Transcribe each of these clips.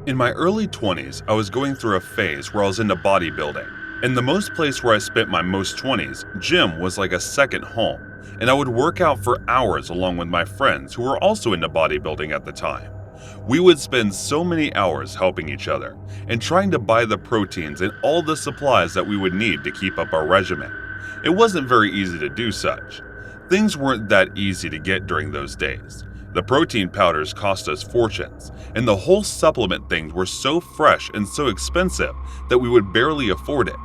In my early 20s, I was going through a phase where I was into bodybuilding. And the most place where I spent my most 20s, gym was like a second home, and I would work out for hours along with my friends who were also into bodybuilding at the time. We would spend so many hours helping each other and trying to buy the proteins and all the supplies that we would need to keep up our regimen. It wasn't very easy to do such. Things weren't that easy to get during those days. The protein powders cost us fortunes, and the whole supplement things were so fresh and so expensive that we would barely afford it.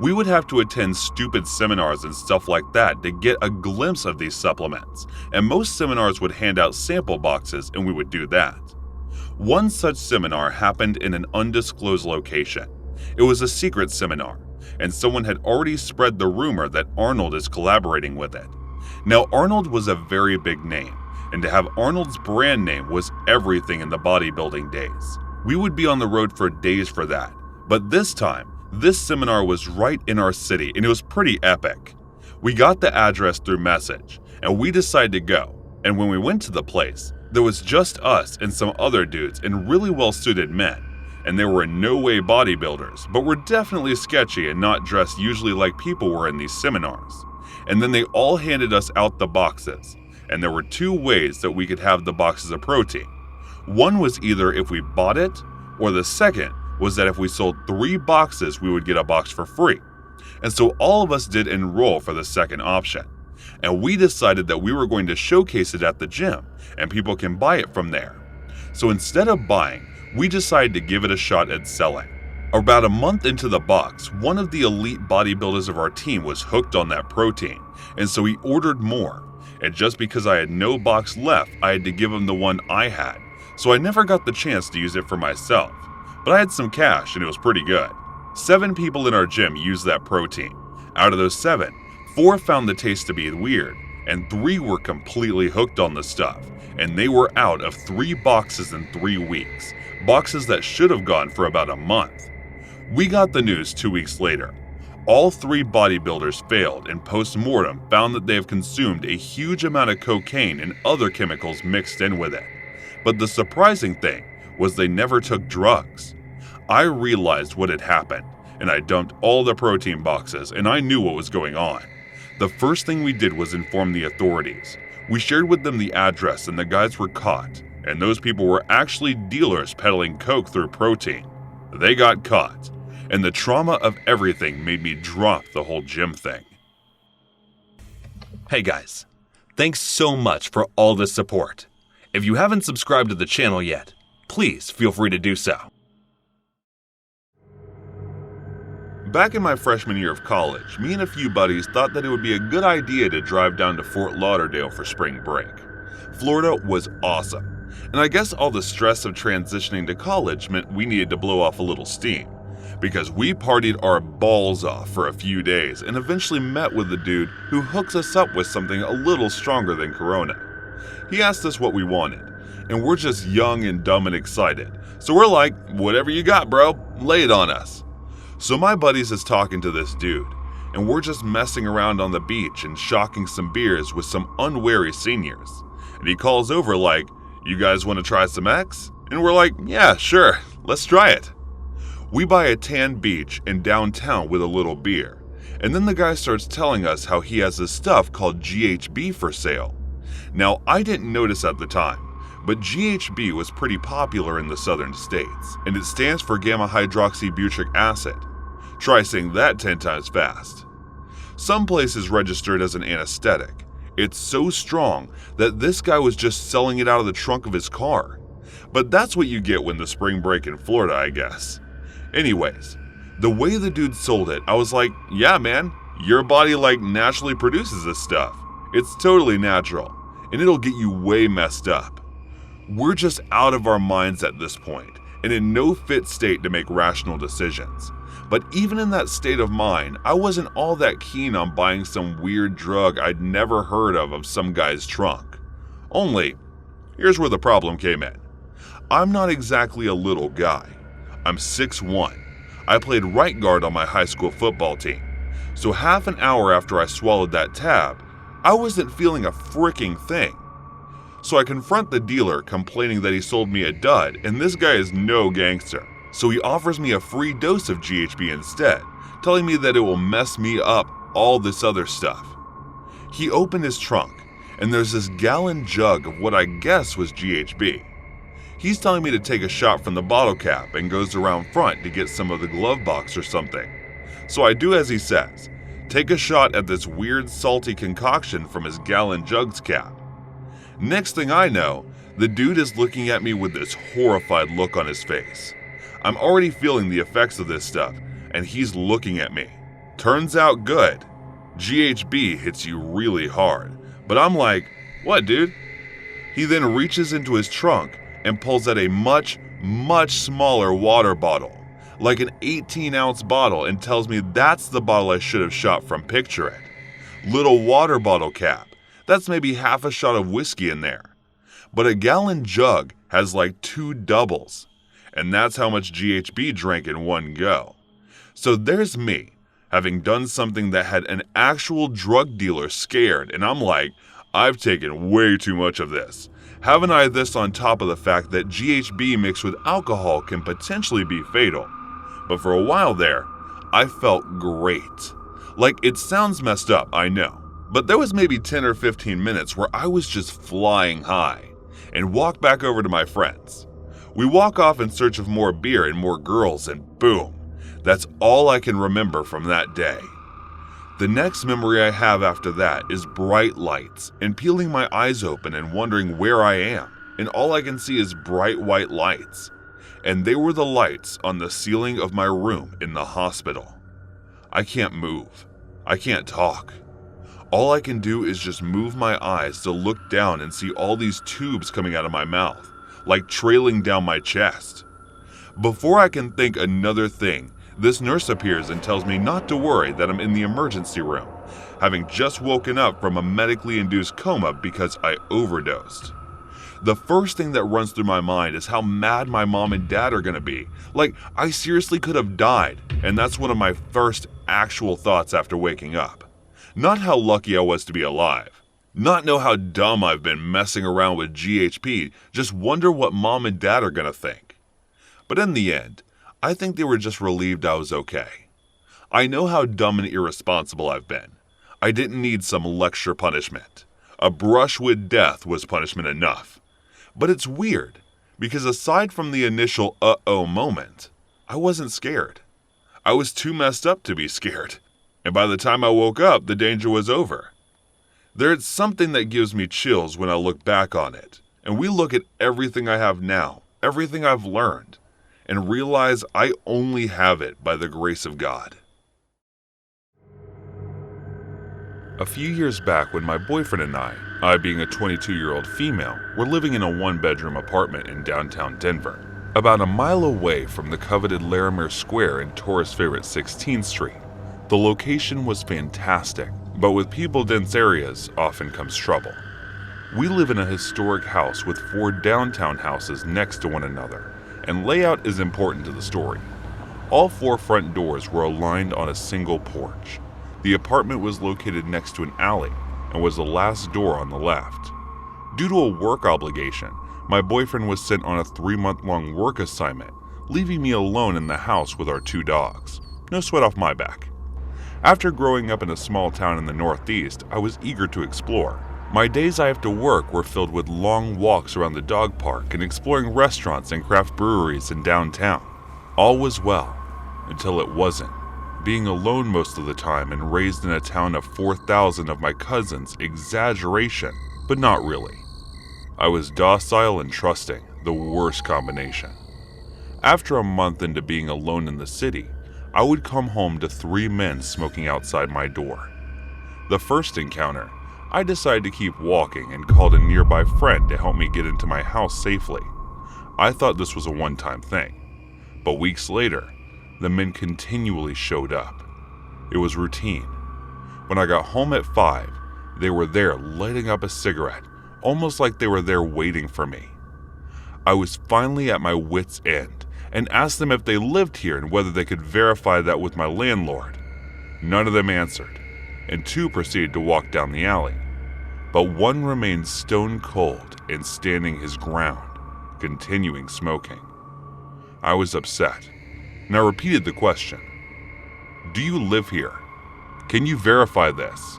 We would have to attend stupid seminars and stuff like that to get a glimpse of these supplements, and most seminars would hand out sample boxes and we would do that. One such seminar happened in an undisclosed location. It was a secret seminar, and someone had already spread the rumor that Arnold is collaborating with it. Now, Arnold was a very big name, and to have Arnold's brand name was everything in the bodybuilding days. We would be on the road for days for that, but this time, this seminar was right in our city and it was pretty epic. We got the address through message, and we decided to go, and when we went to the place, there was just us and some other dudes and really well-suited men, and they were in no way bodybuilders, but were definitely sketchy and not dressed usually like people were in these seminars. And then they all handed us out the boxes. And there were two ways that we could have the boxes of protein. One was either if we bought it, or the second was that if we sold 3 boxes, we would get a box for free. And so all of us did enroll for the second option. And we decided that we were going to showcase it at the gym, and people can buy it from there. So instead of buying, we decided to give it a shot at selling. About a month into the box, one of the elite bodybuilders of our team was hooked on that protein, and so he ordered more. And just because I had no box left, I had to give him the one I had, so I never got the chance to use it for myself. But I had some cash and it was pretty good. 7 people in our gym used that protein. Out of those 7, 4 found the taste to be weird, and 3 were completely hooked on the stuff, and they were out of 3 boxes in 3 weeks, boxes that should have gone for about a month. We got the news 2 weeks later. All 3 bodybuilders failed and post-mortem found that they have consumed a huge amount of cocaine and other chemicals mixed in with it. But the surprising thing was they never took drugs. I realized what had happened, and I dumped all the protein boxes, and I knew what was going on. The first thing we did was inform the authorities. We shared with them the address, and the guys were caught, and those people were actually dealers peddling coke through protein. They got caught. And the trauma of everything made me drop the whole gym thing. Hey guys, thanks so much for all the support. If you haven't subscribed to the channel yet, please feel free to do so. Back in my freshman year of college, me and a few buddies thought that it would be a good idea to drive down to Fort Lauderdale for spring break. Florida was awesome, and I guess all the stress of transitioning to college meant we needed to blow off a little steam. Because we partied our balls off for a few days and eventually met with the dude who hooks us up with something a little stronger than Corona. He asked us what we wanted, and we're just young and dumb and excited, so we're like, whatever you got bro, lay it on us. So my buddies is talking to this dude, and we're just messing around on the beach and shocking some beers with some unwary seniors. And he calls over like, you guys want to try some X? And we're like, yeah, sure, let's try it. We buy a tan beach in downtown with a little beer, and then the guy starts telling us how he has this stuff called GHB for sale. Now, I didn't notice at the time, but GHB was pretty popular in the southern states, and it stands for gamma-hydroxybutyric acid. Try saying that 10 times fast. Some places register it as an anesthetic. It's so strong that this guy was just selling it out of the trunk of his car. But that's what you get when the spring break in Florida, I guess. Anyways, the way the dude sold it, I was like, yeah man, your body like naturally produces this stuff. It's totally natural, and it'll get you way messed up. We're just out of our minds at this point, and in no fit state to make rational decisions. But even in that state of mind, I wasn't all that keen on buying some weird drug I'd never heard of some guy's trunk. Only, here's where the problem came in. I'm not exactly a little guy. I'm 6'1". I played right guard on my high school football team. So half an hour after I swallowed that tab, I wasn't feeling a freaking thing. So I confront the dealer, complaining that he sold me a dud, and this guy is no gangster. So he offers me a free dose of GHB instead, telling me that it will mess me up all this other stuff. He opened his trunk, and there's this gallon jug of what I guess was GHB. He's telling me to take a shot from the bottle cap and goes around front to get some of the glove box or something. So I do as he says, take a shot at this weird salty concoction from his gallon jug's cap. Next thing I know, the dude is looking at me with this horrified look on his face. I'm already feeling the effects of this stuff, and he's looking at me. Turns out good. GHB hits you really hard, but I'm like, what, dude? He then reaches into his trunk and pulls out a much smaller water bottle, like an 18-ounce bottle, and tells me that's the bottle I should have shot from. Picture it. Little water bottle cap. That's maybe half a shot of whiskey in there. But a gallon jug has like 2 doubles, and that's how much GHB drank in one go. So there's me, having done something that had an actual drug dealer scared, and I'm like, I've taken way too much of this. Haven't I this on top of the fact that GHB mixed with alcohol can potentially be fatal? But for a while there, I felt great. Like, it sounds messed up, I know. But there was maybe 10 or 15 minutes where I was just flying high, and walk back over to my friends. We walk off in search of more beer and more girls, and boom, that's all I can remember from that day. The next memory I have after that is bright lights and peeling my eyes open and wondering where I am, and all I can see is bright white lights. And they were the lights on the ceiling of my room in the hospital. I can't move. I can't talk. All I can do is just move my eyes to look down and see all these tubes coming out of my mouth, like trailing down my chest. Before I can think another thing, this nurse appears and tells me not to worry, that I'm in the emergency room, having just woken up from a medically induced coma because I overdosed. The first thing that runs through my mind is how mad my mom and dad are gonna be. Like, I seriously could have died, and that's one of my first actual thoughts after waking up. Not how lucky I was to be alive. Not know how dumb I've been messing around with GHB, just wonder what mom and dad are gonna think. But in the end, I think they were just relieved I was okay. I know how dumb and irresponsible I've been. I didn't need some lecture punishment. A brush with death was punishment enough. But it's weird, because aside from the initial uh-oh moment, I wasn't scared. I was too messed up to be scared. And by the time I woke up, the danger was over. There's something that gives me chills when I look back on it, and we look at everything I have now, everything I've learned, and realize I only have it by the grace of God. A few years back, when my boyfriend and I being a 22-year-old female, were living in a 1-bedroom apartment in downtown Denver, about a mile away from the coveted Larimer Square and tourist favorite 16th Street. The location was fantastic, but with people-dense areas often comes trouble. We live in a historic house with 4 downtown houses next to one another, and layout is important to the story. All 4 front doors were aligned on a single porch. The apartment was located next to an alley and was the last door on the left. Due to a work obligation, my boyfriend was sent on a 3-month-long work assignment, leaving me alone in the house with our 2 dogs. No sweat off my back. After growing up in a small town in the Northeast, I was eager to explore. My days after work were filled with long walks around the dog park and exploring restaurants and craft breweries in downtown. All was well, until it wasn't. Being alone most of the time and raised in a town of 4,000 of my cousins, exaggeration, but not really. I was docile and trusting, the worst combination. After a month into being alone in the city, I would come home to 3 men smoking outside my door. The first encounter, I decided to keep walking and called a nearby friend to help me get into my house safely. I thought this was a one-time thing, but weeks later, the men continually showed up. It was routine. When I got home at 5, they were there lighting up a cigarette, almost like they were there waiting for me. I was finally at my wit's end and asked them if they lived here and whether they could verify that with my landlord. None of them answered, and 2 proceeded to walk down the alley. but one remained stone cold and standing his ground, continuing smoking. I was upset, and I repeated the question. "Do you live here? Can you verify this?"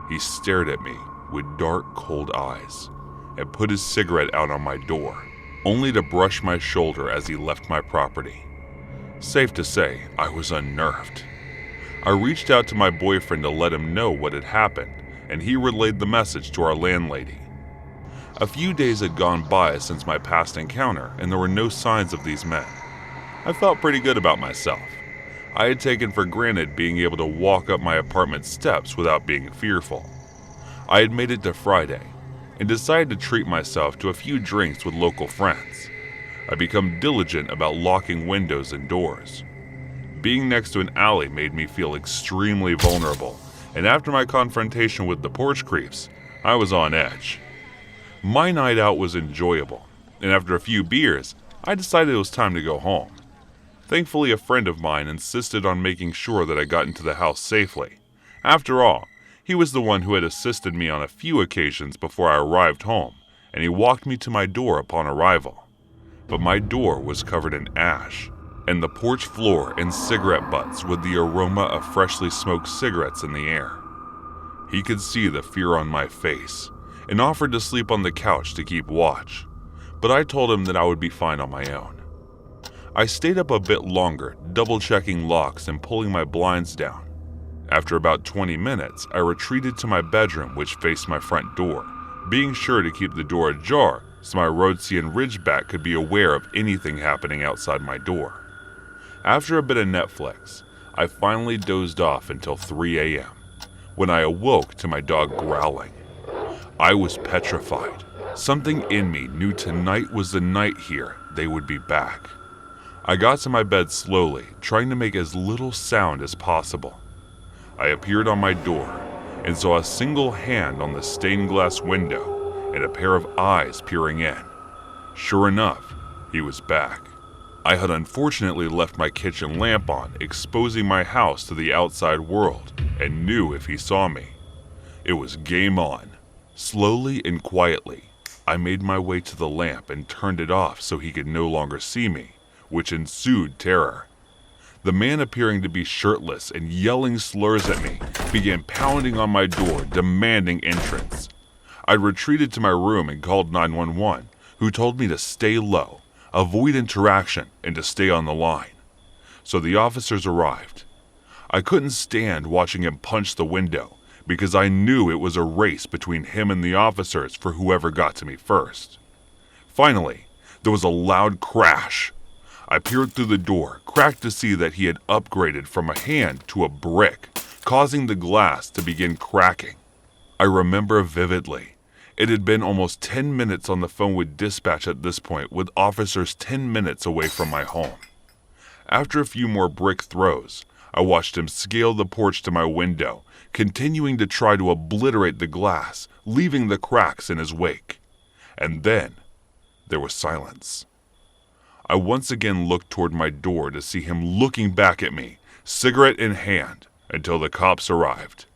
He stared at me with dark, cold eyes and put his cigarette out on my door, only to brush my shoulder as he left my property. Safe to say, I was unnerved. I reached out to my boyfriend to let him know what had happened, and he relayed the message to our landlady. A few days had gone by since my past encounter, and there were no signs of these men. I felt pretty good about myself. I had taken for granted being able to walk up my apartment steps without being fearful. I had made it to Friday, and decided to treat myself to a few drinks with local friends. I become diligent about locking windows and doors. Being next to an alley made me feel extremely vulnerable, and after my confrontation with the porch creeps, I was on edge. My night out was enjoyable, and after a few beers, I decided it was time to go home. Thankfully, a friend of mine insisted on making sure that I got into the house safely. After all, he was the one who had assisted me on a few occasions before I arrived home, and he walked me to my door upon arrival. But my door was covered in ash, and the porch floor in cigarette butts with the aroma of freshly smoked cigarettes in the air. He could see the fear on my face, and offered to sleep on the couch to keep watch, but I told him that I would be fine on my own. I stayed up a bit longer, double-checking locks and pulling my blinds down. After about 20 minutes, I retreated to my bedroom, which faced my front door, being sure to keep the door ajar so my Rhodesian Ridgeback could be aware of anything happening outside my door. After a bit of Netflix, I finally dozed off until 3 a.m., when I awoke to my dog growling. I was petrified. Something in me knew tonight was the night here they would be back. I got to my bed slowly, trying to make as little sound as possible. I appeared on my door and saw a single hand on the stained glass window and a pair of eyes peering in. Sure enough, he was back. I had unfortunately left my kitchen lamp on, exposing my house to the outside world, and knew if he saw me, it was game on. Slowly and quietly, I made my way to the lamp and turned it off so he could no longer see me, which ensued terror. The man, appearing to be shirtless and yelling slurs at me, began pounding on my door, demanding entrance. I retreated to my room and called 911, who told me to stay low, avoid interaction, and to stay on the line. So the officers arrived. I couldn't stand watching him punch the window because I knew it was a race between him and the officers for whoever got to me first. Finally, there was a loud crash. I peered through the door, cracked to see that he had upgraded from a hand to a brick, causing the glass to begin cracking. I remember vividly. It had been almost 10 minutes on the phone with dispatch at this point, with officers 10 minutes away from my home. After a few more brick throws, I watched him scale the porch to my window, continuing to try to obliterate the glass, leaving the cracks in his wake. And then, there was silence. I once again looked toward my door to see him looking back at me, cigarette in hand, until the cops arrived.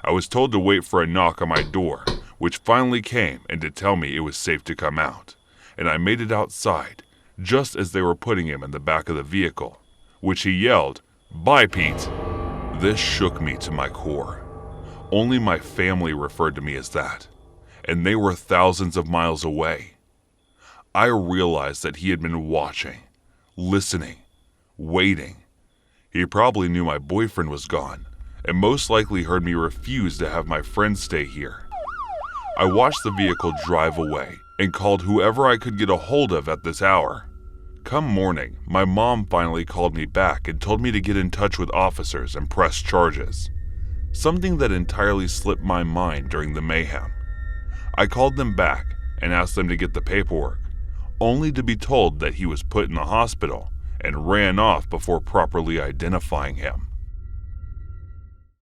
I was told to wait for a knock on my door, which finally came and to tell me it was safe to come out, and I made it outside, just as they were putting him in the back of the vehicle, which he yelled, "Bye, Pete." This shook me to my core. Only my family referred to me as that, and they were thousands of miles away. I realized that he had been watching, listening, waiting. He probably knew my boyfriend was gone, and most likely heard me refuse to have my friends stay here. I watched the vehicle drive away and called whoever I could get a hold of at this hour. Come morning, my mom finally called me back and told me to get in touch with officers and press charges, something that entirely slipped my mind during the mayhem. I called them back and asked them to get the paperwork, only to be told that he was put in the hospital and ran off before properly identifying him.